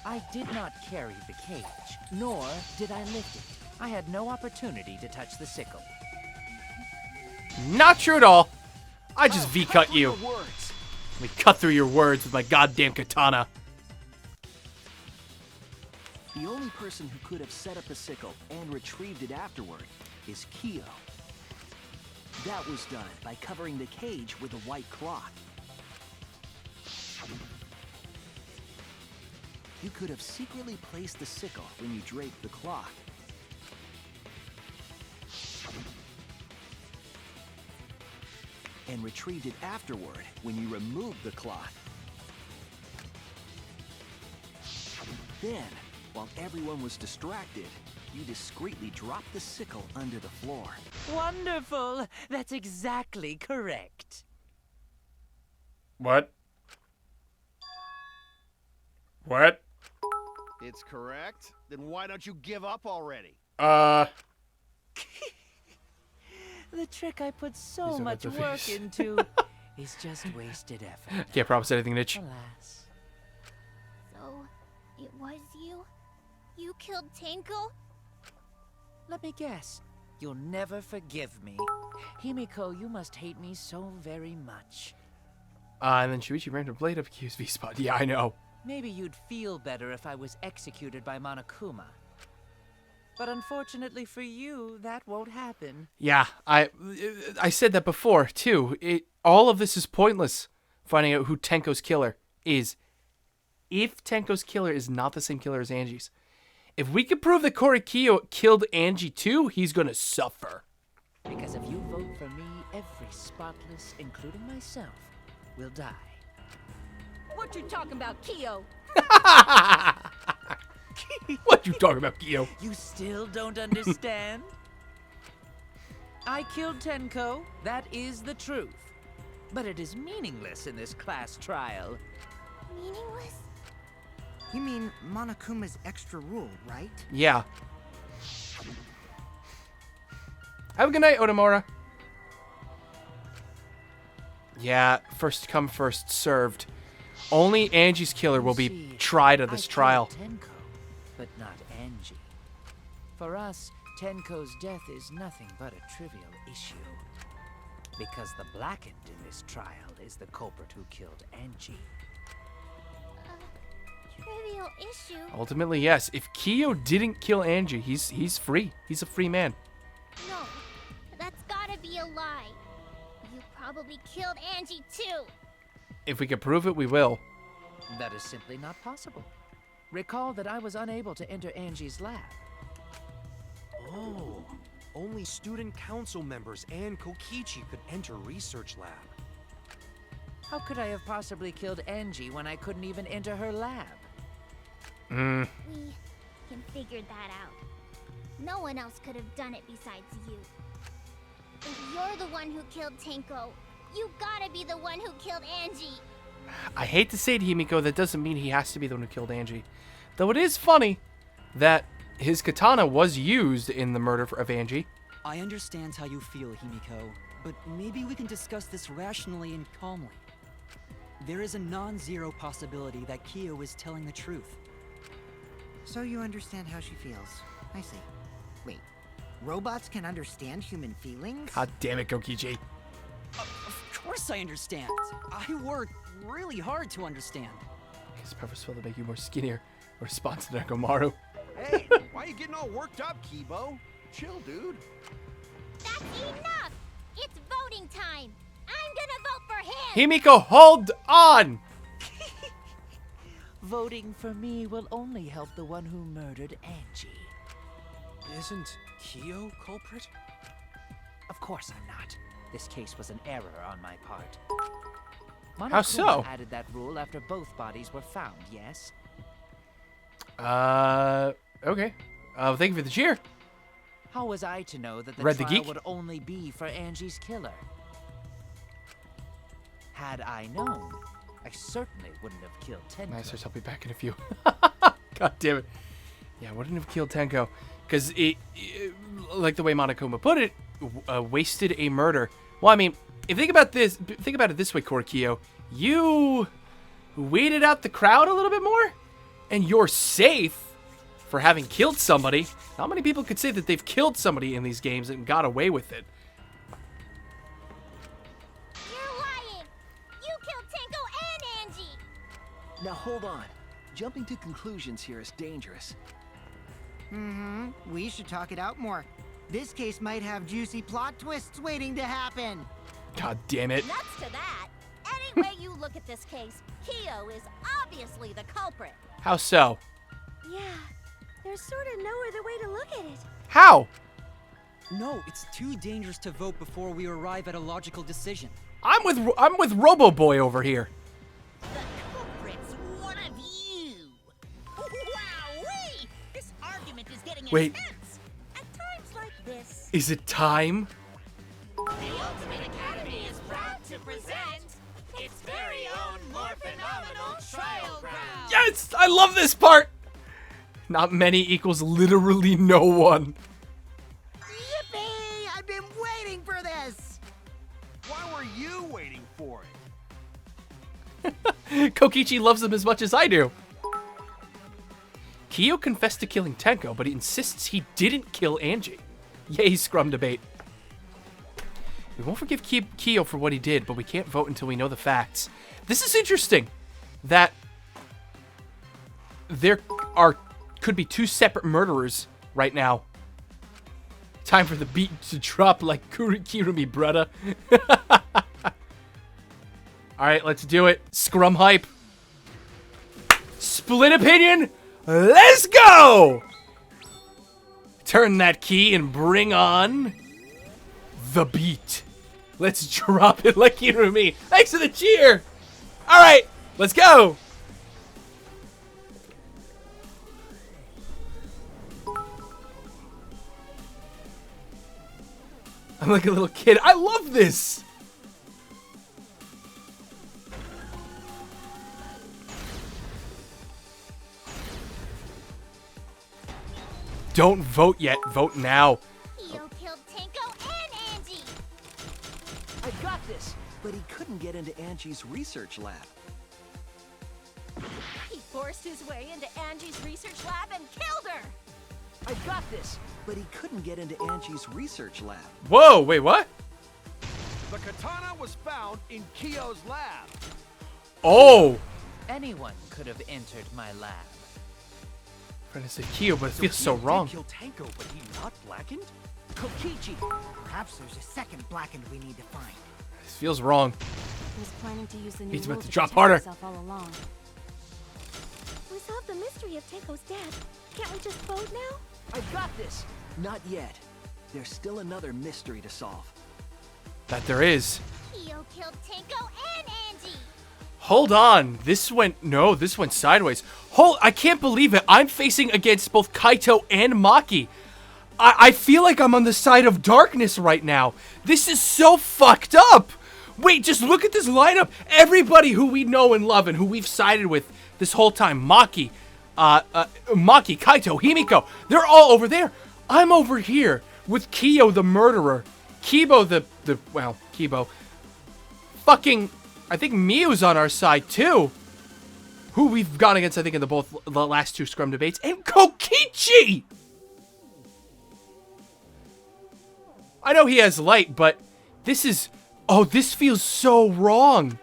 I did not carry the cage, nor did I lift it. I had no opportunity to touch the sickle. Not true at all. I just V-cut you. Your words. Let me cut through your words with my goddamn katana. The only person who could have set up the sickle and retrieved it afterward is Kyo. That was done by covering the cage with a white cloth. You could have secretly placed the sickle when you draped the cloth. And retrieved it afterward when you removed the cloth. Then, while everyone was distracted, you discreetly dropped the sickle under the floor. Wonderful! That's exactly correct. What? What? It's correct. Then why don't you give up already? The trick I put so These are much the work face. into is just wasted effort. Can't promise anything, Nitch. Alas. So, it was you? You killed Tenko? Let me guess. You'll never forgive me. Himiko, you must hate me so very much. And then Shuichi ran her blade up Q's V-spot. Yeah, I know. Maybe you'd feel better if I was executed by Monokuma. But unfortunately for you, that won't happen. Yeah, I said that before, too. All of this is pointless, finding out who Tenko's killer is. If Tenko's killer is not the same killer as Angie's. If we can prove that Korikyo killed Angie too, he's gonna suffer. Because if you vote for me, every spotless, including myself, will die. What you talking about, Kyo? What you talking about, Kyo? You still don't understand? I killed Tenko, that is the truth. But it is meaningless in this class trial. Meaningless? You mean Monokuma's extra rule, right? Yeah. Have a good night, Otomura. Yeah, first come, first served. Only Angie's killer will be See, tried at this I trial. killed Tenko, but not Angie. For us, Tenko's death is nothing but a trivial issue. Because the blackened in this trial is the culprit who killed Angie. Trivial issue? Ultimately, yes. If Kyo didn't kill Angie, he's free. He's a free man. No, that's gotta be a lie. You probably killed Angie too. If we can prove it, we will. That is simply not possible. Recall that I was unable to enter Angie's lab. Oh, only student council members and Kokichi could enter research lab. How could I have possibly killed Angie when I couldn't even enter her lab? We can figure that out. No one else could have done it besides you. If you're the one who killed Tenko, you gotta be the one who killed Angie. I hate to say it, Himiko, that doesn't mean he has to be the one who killed Angie. Though it is funny that his katana was used in the murder of Angie. I understand how you feel, Himiko, but maybe we can discuss this rationally and calmly. There is a non-zero possibility that Kyo is telling the truth. So you understand how she feels. I see. Wait, robots can understand human feelings? God damn it, Kokichi. Of course I understand. I worked really hard to understand. His purposeful to make you more skinnier. Response to Nekomaru. Hey, why are you getting all worked up, Kibo? Chill, dude. That's enough! It's voting time! I'm gonna vote for him! Himiko, hold on! Voting for me will only help the one who murdered Angie. Isn't Kyo culprit? Of course I'm not. This case was an error on my part. How so? Monokuma added that rule after both bodies were found, yes? Okay. Thank you for the cheer. How was I to know that the Red the trial Geek? would only be for Angie's killer? Had I known, I certainly wouldn't have killed Tenko. Masters, I'll be back in a few. God damn it. Yeah, I wouldn't have killed Tenko. Because it, like the way Monokuma put it, wasted a murder. Well, I mean, if think about it this way, Korikyo. You weeded out the crowd a little bit more, and you're safe for having killed somebody. Not many people could say that they've killed somebody in these games and got away with it. You're lying! You killed Tenko and Angie! Now hold on. Jumping to conclusions here is dangerous. We should talk it out more. This case might have juicy plot twists waiting to happen. God damn it. Nuts to that. Any way you look at this case, Kyo is obviously the culprit. How so? Yeah, there's sort of no other way to look at it. How? No, it's too dangerous to vote before we arrive at a logical decision. I'm with Robo Boy over here. The culprit's one of you. Wowee! This argument is getting Wait. intense. At times like this, Is it time? The Ultimate Academy is proud to present its very own more phenomenal trial ground. Yes! I love this part! Not many equals literally no one. Yippee! I've been waiting for this! Why were you waiting for it? Kokichi loves him as much as I do. Kyo confessed to killing Tenko, but he insists he didn't kill Angie. Yay, scrum debate. We won't forgive Kyo for what he did, but we can't vote until we know the facts. This is interesting, that there could be two separate murderers right now. Time for the beat to drop like Kirumi, brother. Alright, let's do it. Scrum hype. Split opinion. Let's go! Turn that key and bring on the beat. Let's drop it like Kirumi. Thanks for the cheer. Alright, let's go. I'm like a little kid. I love this. Don't vote yet. Vote now. Kyo killed Tenko and Angie. I got this, but he couldn't get into Angie's research lab. he forced his way into Angie's research lab and killed her. I got this, but he couldn't get into Angie's research lab. Whoa, wait, what? The katana was found in Kyo's lab. Oh. Anyone could have entered my lab. I'm trying to say Kyo, but it feels so wrong. Did kill Tenko, but he not blackened? Kokichi! Perhaps there's a second blackened we need to find. This feels wrong. He was planning to use the new He's rule about to to drop protect harder. himself all along. We solved the mystery of Tenko's death. Can't we just vote now? I got this. Not yet. There's still another mystery to solve. That there is. Kyo killed Tenko and Angie. Hold on. This went sideways. I can't believe it. I'm facing against both Kaito and Maki. I feel like I'm on the side of darkness right now. This is so fucked up. Wait, just look at this lineup. Everybody who we know and love and who we've sided with this whole time. Maki, Kaito, Himiko. They're all over there. I'm over here with Kyo the murderer. Kibo Kibo. Fucking, I think Miyu's on our side too. Who we've gone against, I think, in the last two scrum debates. And Kokichi! I know he has light, but this is... Oh, this feels so wrong.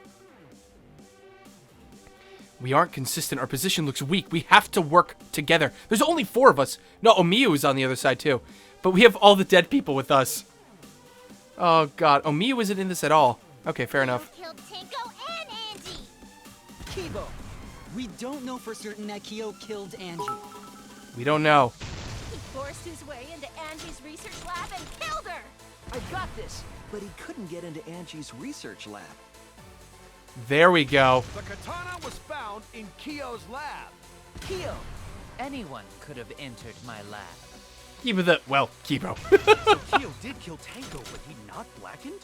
We aren't consistent. Our position looks weak. We have to work together. There's only 4 of us. No, Omiyu is on the other side, too. But we have all the dead people with us. Oh, God. Omiyu isn't in this at all. Okay, fair enough. Killed Tenko and Angie. Kibo, we don't know for certain that Kyo killed Angie. We don't know. He forced his way into Angie's research lab and killed her. I got this, but he couldn't get into Angie's research lab. There we go. The katana was found in Kyo's lab. Kyo! Anyone could have entered my lab. Kibo Kibo. So Kyo did kill Tenko, but he not blackened?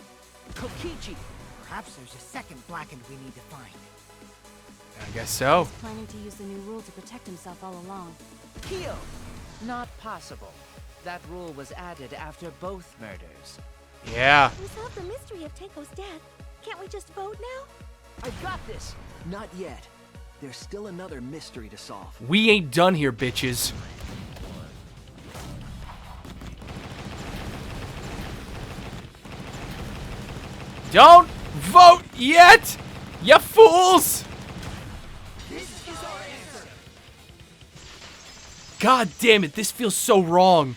Kokichi! Perhaps there's a second blackened we need to find. I guess so. Planning to use the new rule to protect himself all along. Kyo! Not possible. That rule was added after both murders. Yeah. We solved the mystery of Tenko's death. Can't we just vote now? I got this. Not yet. There's still another mystery to solve. We ain't done here, bitches. Don't vote yet, you fools! God damn it, this feels so wrong.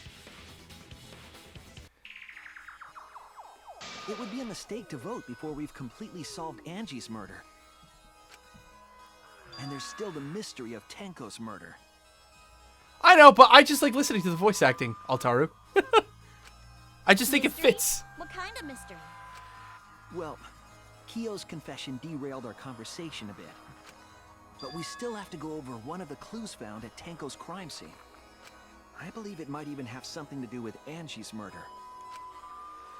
It would be a mistake to vote before we've completely solved Angie's murder. And there's still the mystery of Tenko's murder. I know, but I just like listening to the voice acting, Altaru. I just think it Mystery? fits. What kind of mystery? Well, Kyo's confession derailed our conversation a bit. But we still have to go over one of the clues found at Tenko's crime scene. I believe it might even have something to do with Angie's murder.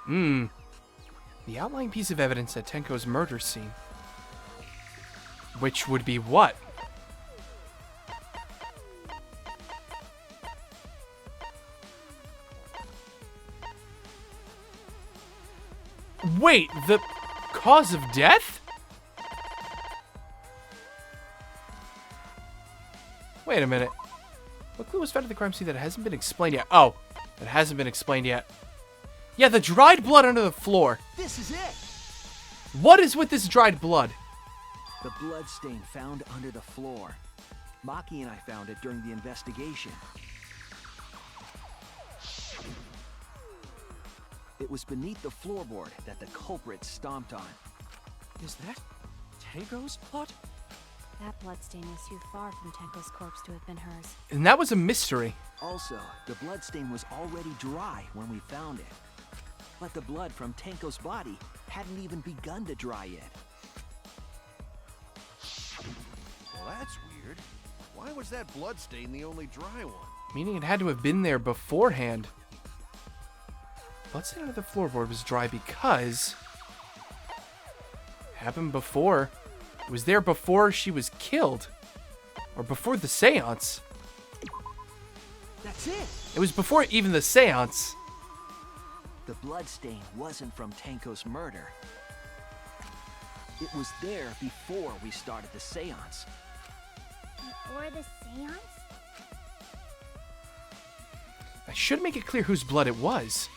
The outlying piece of evidence at Tenko's murder scene. Which would be what? Wait, the cause of death? Wait a minute. What clue was found at the crime scene that hasn't been explained yet? Oh, that hasn't been explained yet. Yeah, the dried blood under the floor. This is it! What is with this dried blood? The blood stain found under the floor. Maki and I found it during the investigation. It was beneath the floorboard that the culprit stomped on. Is that Tenko's blood? That bloodstain was too far from Tenko's corpse to have been hers. And that was a mystery. Also, the bloodstain was already dry when we found it. But the blood from Tenko's body hadn't even begun to dry yet. Well, that's weird. Why was that bloodstain the only dry one? Meaning it had to have been there beforehand. Bloodstain under the floorboard was dry because... happened before. It was there before she was killed. Or before the seance. That's it! It was before even the seance. The bloodstain wasn't from Tenko's murder. It was there before we started the seance. Before the seance? I should make it clear whose blood it was.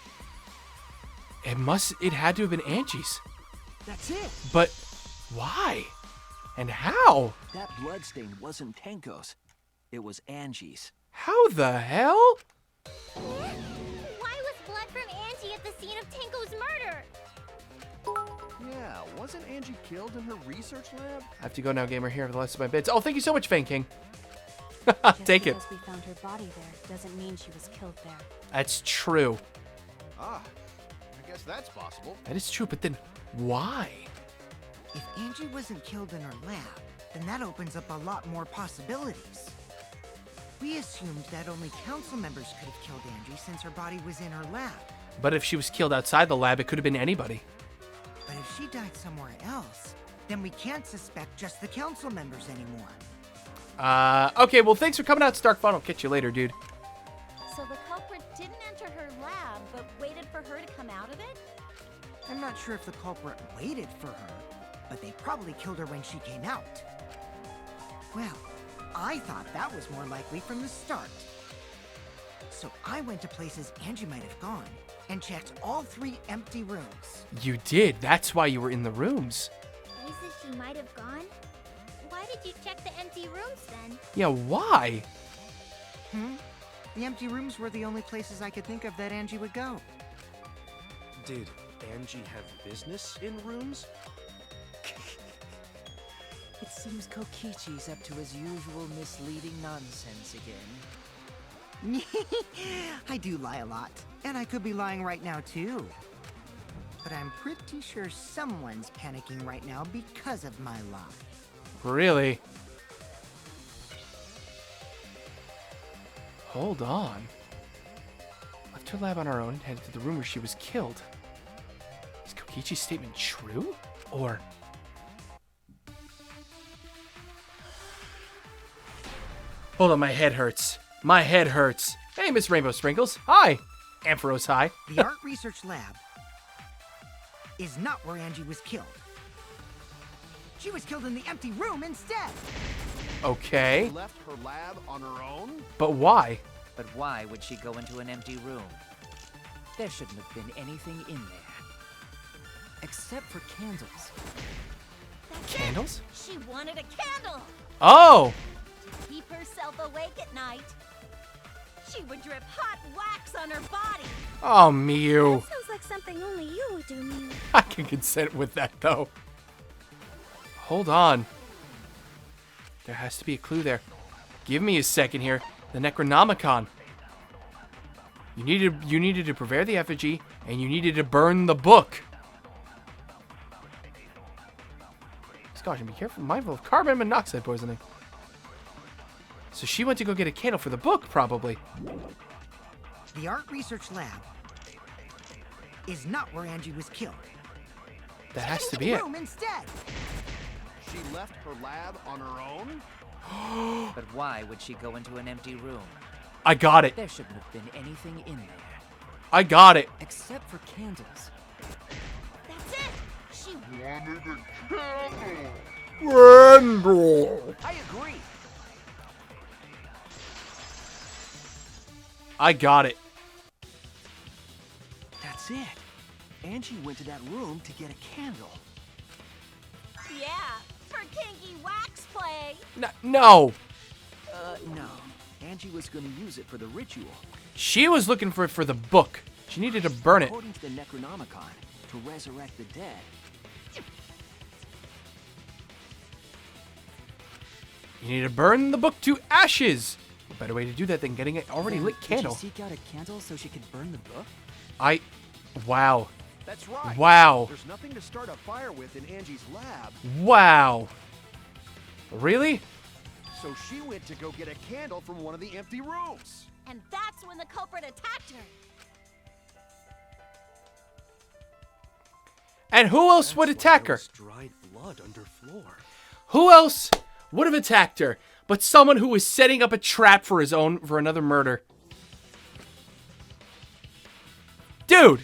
It had to have been Angie's. That's it! But why? And how? That bloodstain wasn't Tenko's. It was Angie's. How the hell? Why was blood from Angie at the scene of Tenko's murder? Yeah, wasn't Angie killed in her research lab? I have to go now, gamer. Here for the rest of my bits. Oh, thank you so much, Fang King. Take it. Just because we found her body there doesn't mean she was killed there. That's true. Ah, I guess that's possible. That is true, but then why? If Angie wasn't killed in her lab, then that opens up a lot more possibilities. We assumed that only council members could have killed Angie since her body was in her lab. But if she was killed outside the lab, it could have been anybody. But if she died somewhere else, then we can't suspect just the council members anymore. Okay, well, thanks for coming out, Stark Fun. I'll catch you later, dude. So the culprit didn't enter her lab, but waited for her to come out of it? I'm not sure if the culprit waited for her, but they probably killed her when she came out. Well, I thought that was more likely from the start. So I went to places Angie might have gone and checked all 3 empty rooms. You did. That's why you were in the rooms. Places she might have gone? Why did you check the empty rooms then? Yeah, why? The empty rooms were the only places I could think of that Angie would go. Did Angie have business in rooms? It seems Kokichi's up to his usual misleading nonsense again. I do lie a lot, and I could be lying right now too. But I'm pretty sure someone's panicking right now because of my lie. Really? Hold on. Left her lab on her own and headed to the room where she was killed. Is Kokichi's statement true? Or... hold on, my head hurts. My head hurts. Hey, Miss Rainbow Sprinkles. Hi. Ampharos, hi. The art research lab is not where Angie was killed. She was killed in the empty room instead. Okay. She left her lab on her own? But why? But why would she go into an empty room? There shouldn't have been anything in there. Except for candles. That's Candles? it. She wanted a candle Oh! to keep herself awake at night. She would drip hot wax on her body. Oh, Miu. Sounds like something only you would do, Miu. I can consent with that, though. Hold on. There has to be a clue there. Give me a second here. The Necronomicon. You needed to prepare the effigy, and you needed to burn the book. Gosh, and be careful, mindful of carbon monoxide poisoning. So she went to go get a candle for the book, probably. The art research lab is not where Angie was killed. That has to be it. Room instead. She left her lab on her own? But why would she go into an empty room? I got it. There shouldn't have been anything in there. I got it. Except for candles. That's it. She Wanted a candle. Randall. I agree. I got it. That's it. Angie went to that room to get a candle. Yeah, for kinky wax play. No. No. Angie was gonna use it for the ritual. She was looking for it for the book. She needed to burn it. According to the Necronomicon, to resurrect the dead. You need to burn the book to ashes. What better way to do that than getting an already lit candle? Did she seek out a candle so she could burn the book? Wow. That's right. Wow. There's nothing to start a fire with in Angie's lab. Wow. Really? So she went to go get a candle from one of the empty rooms. And that's when the culprit attacked her. And who else would attack her? Dried blood under floor. Who else would have attacked her but someone who was setting up a trap for another murder? Dude!